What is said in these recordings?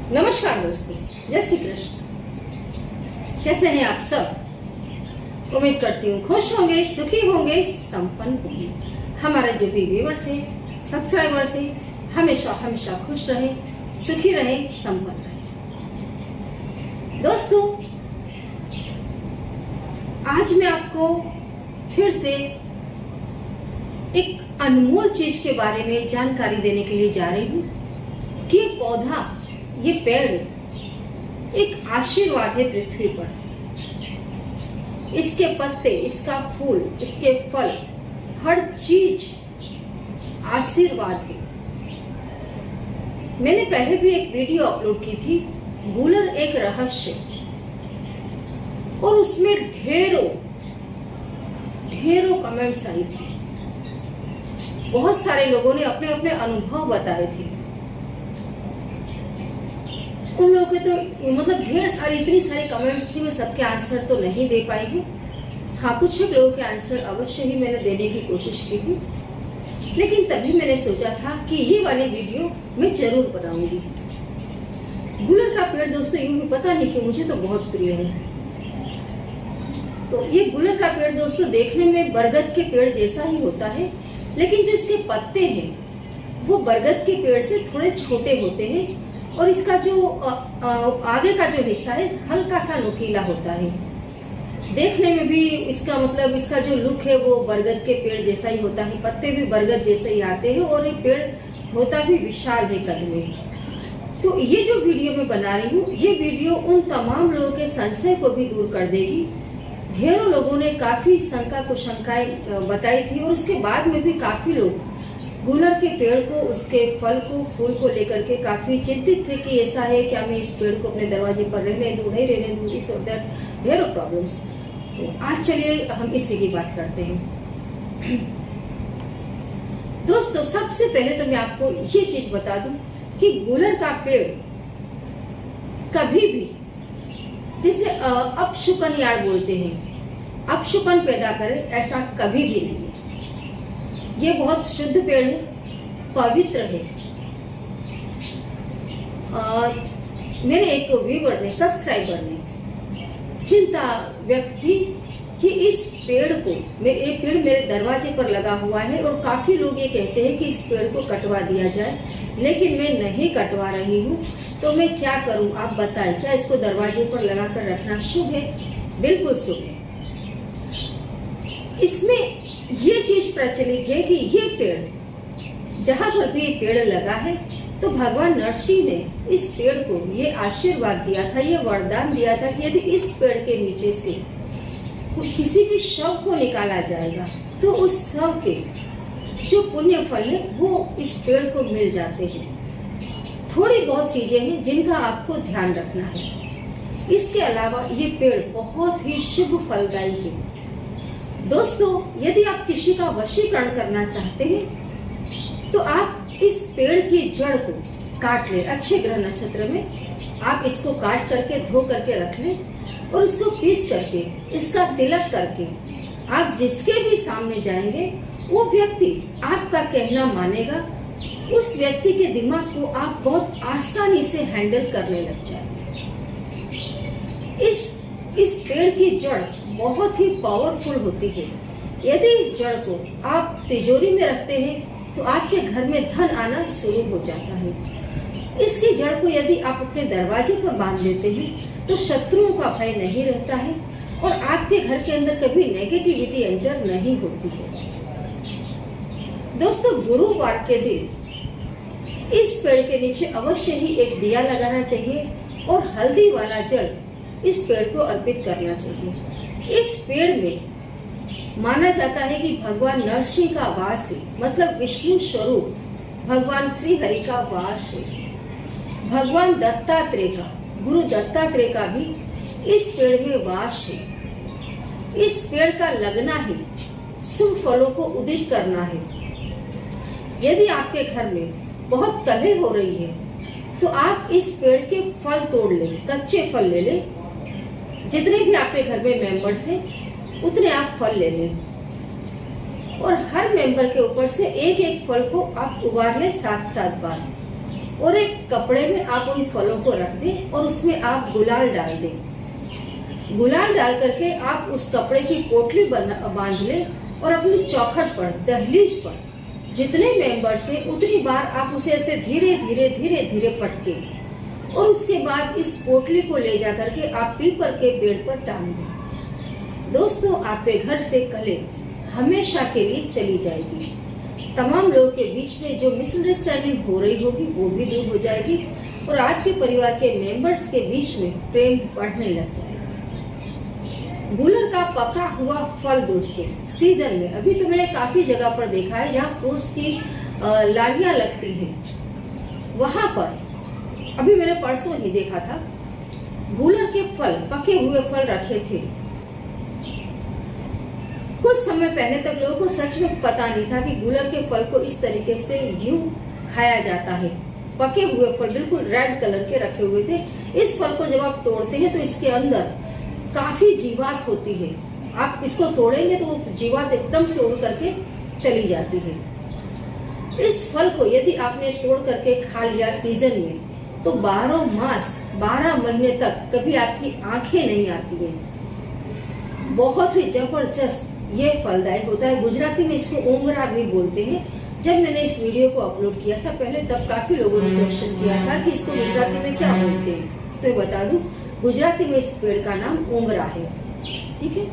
नमस्कार दोस्तों, जय श्री कृष्ण। कैसे हैं आप सब? उम्मीद करती हूँ खुश होंगे, सुखी होंगे, संपन्न होंगे। हमारे जो भी व्यूअर्स हैं, सब्सक्राइबर्स हैं, हमेशा हमेशा खुश रहे, सुखी रहे, संपन्न रहे। दोस्तों, आज मैं आपको फिर से एक अनमोल चीज के बारे में जानकारी देने के लिए जा रही हूँ कि ये पौधा, ये पेड़ एक आशीर्वाद है पृथ्वी पर। इसके पत्ते, इसका फूल, इसके फल, हर चीज आशीर्वाद है। मैंने पहले भी एक वीडियो अपलोड की थी, गूलर एक रहस्य, और उसमें ढेरों कमेंट्स आई थी। बहुत सारे लोगों ने अपने अपने अनुभव बताए थे। उन लोगों के तो मतलब ढेर सारी, इतनी सारी कमेंट्स थी, मैं सबके आंसर तो नहीं दे पाई हूँ। हाँ, कुछ एक लोगों के आंसर अवश्य ही मैंने देने की कोशिश की थी, लेकिन तभी मैंने सोचा था कि ये वाली वीडियो मैं जरूर बनाऊंगी। गुलर का पेड़ दोस्तों, यूं भी पता नहीं क्यों मुझे तो बहुत प्रिय है। तो ये गुलर का पेड़ दोस्तों देखने में बरगद के पेड़ जैसा ही होता है, लेकिन जो इसके पत्ते हैं वो बरगद के पेड़ से थोड़े छोटे होते हैं, और इसका जो आगे का जो हिस्सा है हल्का सा नुकीला होता है। देखने में भी इसका मतलब, इसका जो लुक है वो बरगद के पेड़ जैसा ही होता है, पत्ते भी बरगद जैसे ही आते हैं, और ये पेड़ होता भी विशाल है कद में। तो ये जो वीडियो मैं बना रही हूँ, ये वीडियो उन तमाम लोगों के संशय को भी दूर कर देगी। ढेरों लोगों ने काफी शंका कुशंकाएं बताई थी, और उसके बाद में भी काफी लोग गुलर के पेड़ को, उसके फल को, फूल को लेकर के काफी चिंतित थे कि ऐसा है क्या, मैं इस पेड़ को अपने दरवाजे पर रहने दूं, नहीं रहने दूं, इस और दैट, ढेरों प्रॉब्लम्स। तो आज चलिए हम इसी की बात करते हैं। दोस्तों, सबसे पहले तो मैं आपको ये चीज बता दूं कि गुलर का पेड़ कभी भी, जिसे अपशुकन यार्ड बोलते हैं, अपशुकन पैदा करे, ऐसा कभी भी नहीं है। ये बहुत शुद्ध पेड़ है, पवित्र है। मेरे एक व्यूअर ने, सब्सक्राइबर ने चिंता व्यक्त की कि इस पेड़ को, ये पेड़ मेरे दरवाजे पर लगा हुआ है, और काफी लोग ये कहते हैं कि इस पेड़ को कटवा दिया जाए, लेकिन मैं नहीं कटवा रही हूँ, तो मैं क्या करूँ, आप बताएं, क्या इसको दरवाजे पर लगाकर रखना शुभ है? बिल्कुल शुभ है। इसमें ये चीज प्रचलित है कि ये पेड़, जहां पर भी ये पेड़ लगा है, तो भगवान नरसिंह ने इस पेड़ को ये आशीर्वाद दिया था, ये वरदान दिया था कि यदि इस पेड़ के नीचे से किसी भी शव को निकाला जाएगा, तो उस शव के जो पुण्य फल है वो इस पेड़ को मिल जाते हैं। थोड़ी बहुत चीजें हैं जिनका आपको ध्यान रखना है। इसके अलावा ये पेड़ बहुत ही शुभ फलदायी है। दोस्तों, यदि आप किसी का वशीकरण करना चाहते हैं, तो आप इस पेड़ की जड़ को काट लें। अच्छे ग्रह नक्षत्र में आप इसको काट करके, धो करके रख लें, और इसको पीस करके, इसका तिलक करके आप जिसके भी सामने जाएंगे, वो व्यक्ति आपका कहना मानेगा। उस व्यक्ति के दिमाग को आप बहुत आसानी से हैंडल करने लग जाएंगे। इस पेड़ की जड़ बहुत ही पावरफुल होती है। यदि इस जड़ को आप तिजोरी में रखते हैं, तो आपके घर में धन आना शुरू हो जाता है। इसकी जड़ को यदि आप अपने दरवाजे पर बांध देते हैं, तो शत्रुओं का भय नहीं रहता है, और आपके घर के अंदर कभी नेगेटिविटी एंटर नहीं होती है। दोस्तों, गुरुवार के दिन इस पेड़ के नीचे अवश्य ही एक दिया लगाना चाहिए, और हल्दी वाला जल इस पेड़ को अर्पित करना चाहिए। इस पेड़ में माना जाता है कि भगवान नरसिंह का वास है, मतलब विष्णु स्वरूप भगवान श्री हरि का वास है। भगवान दत्तात्रेय का, गुरु दत्तात्रेय का भी इस पेड़ में वास है। इस पेड़ का लगना ही शुभ फलों को उदित करना है। यदि आपके घर में बहुत कलह हो रही है, तो आप इस पेड़ के फल तोड़ लें, कच्चे फल ले लें। जितने भी आपके घर में मेंबर्स हैं, उतने आप फल ले लें, और हर मेंबर के ऊपर से एक एक फल को आप उबार लें 7-7 बार। और एक कपड़े में आप उन फलों को रख दें और उसमें आप गुलाल डाल दें। गुलाल डाल करके आप उस कपड़े की पोटली बांध लें और अपनी चौखट पर, दहलीज पर जितने मेंबर्स हैं उतनी बार आप उसे ऐसे धीरे धीरे धीरे धीरे पटके और उसके बाद इस पोटली को ले जा करके आप पीपल के पेड़ पर टांग दें। दोस्तों, आपके घर से कलेह हमेशा के लिए चली जाएगी। तमाम लोगों के बीच में जो मिसअंडरस्टैंडिंग हो रही होगी वो भी दूर हो जाएगी और आपके परिवार के मेंबर्स के बीच में प्रेम बढ़ने लग जाएगा। गूलर का पका हुआ फल दोस्तों सीजन में अभी तो मैंने काफी जगह पर देखा है जहाँ फ्रूट्स की लारियां लगती हैं। वहां पर अभी मैंने परसों ही देखा था, गूलर के फल, पके हुए फल रखे थे। कुछ समय पहले तक लोगों को सच में पता नहीं था कि गूलर के फल को इस तरीके से यूं खाया जाता है। पके हुए फल बिल्कुल रेड कलर के रखे हुए थे। इस फल को जब आप तोड़ते हैं तो इसके अंदर काफी जीवात होती है। आप इसको तोड़ेंगे तो वो जीवात एकदम से उड़ करके चली जाती है। इस फल को यदि आपने तोड़ करके खा लिया सीजन में तो 12 महीने तक कभी आपकी आंखें नहीं आती हैं। बहुत ही जबरदस्त ये फलदायक होता है। गुजराती में इसको उंगरा भी बोलते हैं। जब मैंने इस वीडियो को अपलोड किया था पहले, तब काफी लोगों ने क्वेश्चन किया था कि इसको गुजराती में क्या बोलते हैं, तो ये बता दूं, गुजराती में इस पेड़ का नाम उंगरा है। ठीक है,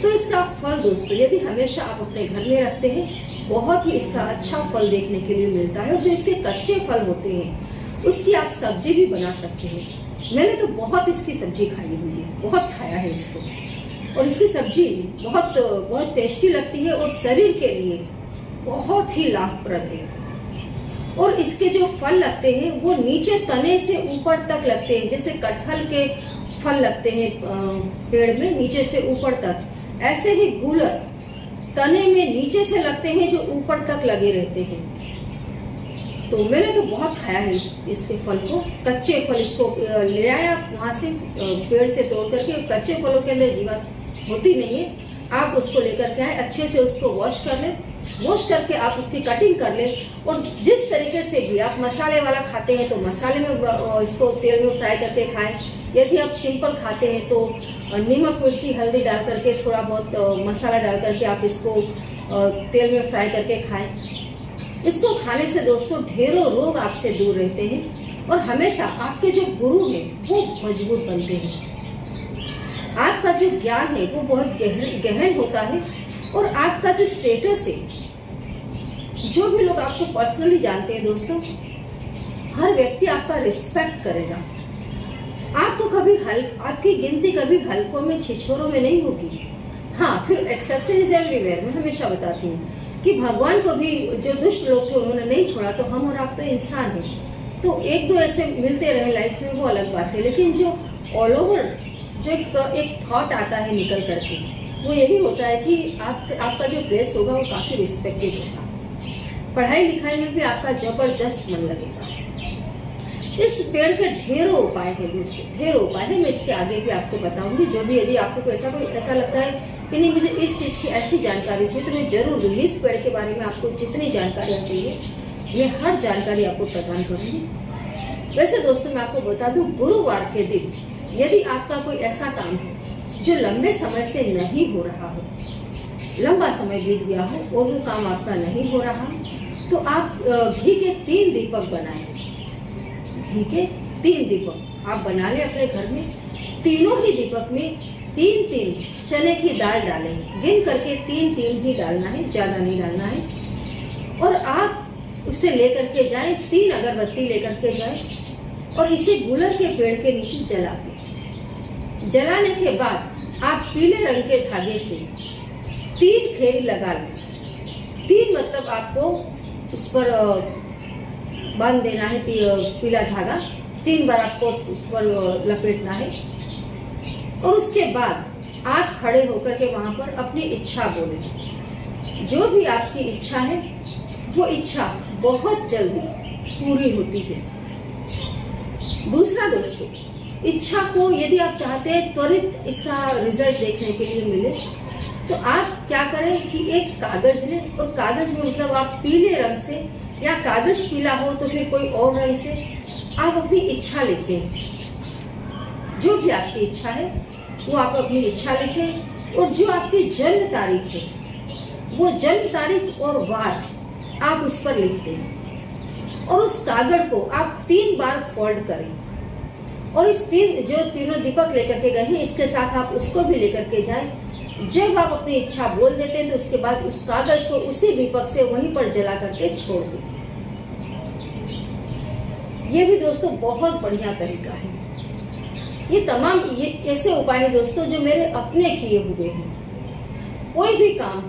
तो इसका फल दोस्तों यदि हमेशा आप अपने घर में रखते हैं, बहुत ही इसका अच्छा फल देखने के लिए मिलता है। और जो इसके कच्चे फल होते हैं उसकी आप सब्जी भी बना सकते हैं। मैंने तो बहुत इसकी सब्जी खाई हुई है, बहुत खाया है इसको, और इसकी सब्जी बहुत टेस्टी लगती है और शरीर के लिए बहुत ही लाभप्रद है। और इसके जो फल लगते हैं वो नीचे तने से ऊपर तक लगते हैं, जैसे कटहल के फल लगते हैं पेड़ में नीचे से ऊपर तक, ऐसे ही गूलर तने में नीचे से लगते हैं जो ऊपर तक लगे रहते हैं। तो मैंने तो बहुत खाया है इसके फल को। कच्चे फल इसको ले आया वहां से पेड़ से तोड़ करके। कच्चे फलों के अंदर जीवात होती नहीं है। आप उसको लेकर के आए, अच्छे से उसको वॉश कर लें। वॉश करके आप उसकी कटिंग कर लें और जिस तरीके से भी आप मसाले वाला खाते हैं तो मसाले में इसको तेल में फ्राई करके खाएं। यदि आप सिंपल खाते हैं तो नमक, मिर्ची, हल्दी डाल करके, थोड़ा बहुत मसाला डाल करके आप इसको तेल में फ्राई करके खाएं। इसको खाने से दोस्तों ढेरों रोग आपसे दूर रहते हैं और हमेशा आपके जो गुरु हैं वो मजबूत बनते हैं। आपका जो ज्ञान है वो बहुत गहन होता है और आपका जो स्टेटस है, जो भी लोग आपको पर्सनली जानते हैं दोस्तों, हर व्यक्ति आपका रिस्पेक्ट करेगा। आपको कभी आपकी गिनती कभी हल्कों में, छिछोरों में नहीं होगी। हाँ, फिर एक्सेप्शन इज एवरीवेयर। मैं हमेशा बताती हूँ कि भगवान को भी जो दुष्ट लोग थे उन्होंने नहीं छोड़ा, तो हम और आप तो इंसान हैं। तो एक दो ऐसे मिलते रहे लाइफ में वो अलग बात है, लेकिन जो ऑल ओवर जो एक थॉट आता है निकल करके, वो यही होता है कि आपका जो प्लेस होगा वो काफी रिस्पेक्टेड होगा। पढ़ाई लिखाई में भी आपका जबरदस्त मन लगेगा। इस पेड़ के ढेरों उपाय हैं दोस्तों, ढेरों उपाय हैं। मैं इसके आगे भी आपको बताऊंगी। जो भी यदि आपको ऐसा लगता है कि नहीं मुझे इस चीज की ऐसी जानकारी चाहिए तो मैं जरूर दूंगी। इस पेड़ के बारे में आपको जितनी जानकारियां चाहिए मैं हर जानकारी आपको प्रदान करूंगी। वैसे दोस्तों मैं आपको बता दूं, गुरुवार के दिन यदि आपका कोई ऐसा काम है जो लंबे समय से नहीं हो रहा हो, लंबा समय बीत गया हो और वो काम आपका नहीं हो रहा, तो आप घी के 3 दीपक बनाएं। घी के 3 दीपक आप बना लें अपने घर में। तीनों ही दीपक में 3-3 चने की दाल डालें। गिन करके 3-3 ही डालना है, ज्यादा नहीं डालना है। और आप उसे लेकर के जाएं, 3 अगरबत्ती लेकर के जाएं और इसे गूलर के पेड़ के नीचे जला दें। जलाने के बाद आप पीले रंग के धागे से 3 फेरी लगा लें। 3 मतलब आपको उस पर बांध देना है पीला धागा। 3 बार आपको उस पर लपेटना है और उसके बाद आप खड़े होकर के वहां पर अपनी इच्छा बोलें। जो भी आपकी इच्छा है वो इच्छा बहुत जल्दी पूरी होती है। दूसरा दोस्तों, इच्छा को यदि आप चाहते हैं त्वरित इसका रिजल्ट देखने के लिए मिले तो आप क्या करें कि एक कागज लें और कागज में मतलब आप पीले रंग से या कागज पीला हो तो फिर कोई और रंग से आप अपनी इच्छा लिखते हैं। जो भी आपकी इच्छा है वो आप अपनी इच्छा लिखें, और जो आपकी जन्म तारीख है वो जन्म तारीख और वार आप उस पर लिख दें, और उस कागज को आप 3 बार फोल्ड करें, और इस तीनों दीपक लेकर के गए हैं इसके साथ आप उसको भी लेकर के जाएं। जब आप अपनी इच्छा बोल देते हैं तो उसके बाद उस कागज को उसी दीपक से वहीं पर जला करके छोड़ दें। ये भी दोस्तों बहुत बढ़िया तरीका है। ये तमाम ये ऐसे उपाय हैं दोस्तों जो मेरे अपने किए हुए हैं। कोई भी काम,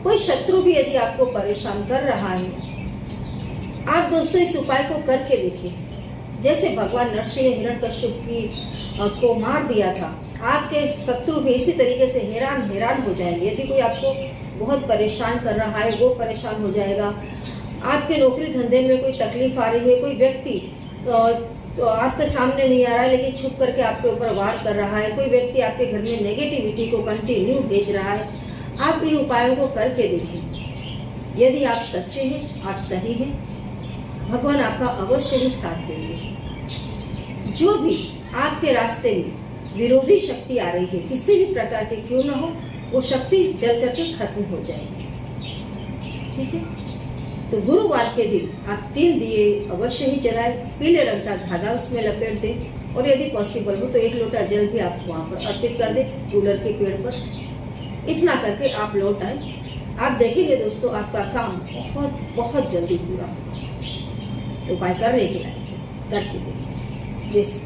कोई शत्रु भी यदि आपको परेशान कर रहा है, आप दोस्तों इस उपाय को करके देखिए। जैसे भगवान नरसिंह ने हिरण्यकश्यप को मार दिया था, आपके शत्रु भी इसी तरीके से हैरान हो जाएंगे। यदि कोई आपको बहुत परेशान कर रहा है वो परेशान हो जाएगा। आपके नौकरी धंधे में कोई तकलीफ आ रही है, कोई व्यक्ति तो आपके सामने नहीं आ रहा है लेकिन छुप करके आपके ऊपर वार कर रहा है, कोई व्यक्ति आपके घर में नेगेटिविटी को कंटिन्यू भेज रहा है, आप इन उपायों को करके देखिए। यदि आप सच्चे हैं, आप सही हैं, भगवान आपका अवश्य ही साथ देंगे। जो भी आपके रास्ते में विरोधी शक्ति आ रही है, किसी भी प्रकार की क्यों ना हो, वो शक्ति जल करके खत्म हो जाएगी। ठीक है, तो गुरुवार के दिन आप 3 दिए अवश्य ही जलाएं, पीले रंग का धागा उसमें लपेट दें, और यदि पॉसिबल हो तो 1 लोटा जल भी आप वहां पर अर्पित कर दें कूलर के पेड़ पर। इतना करके आप लौट आए, आप देखेंगे दोस्तों आपका काम बहुत बहुत जल्दी पूरा होगा। तो उपाय करने के लायक है, करके देखिए। जैसे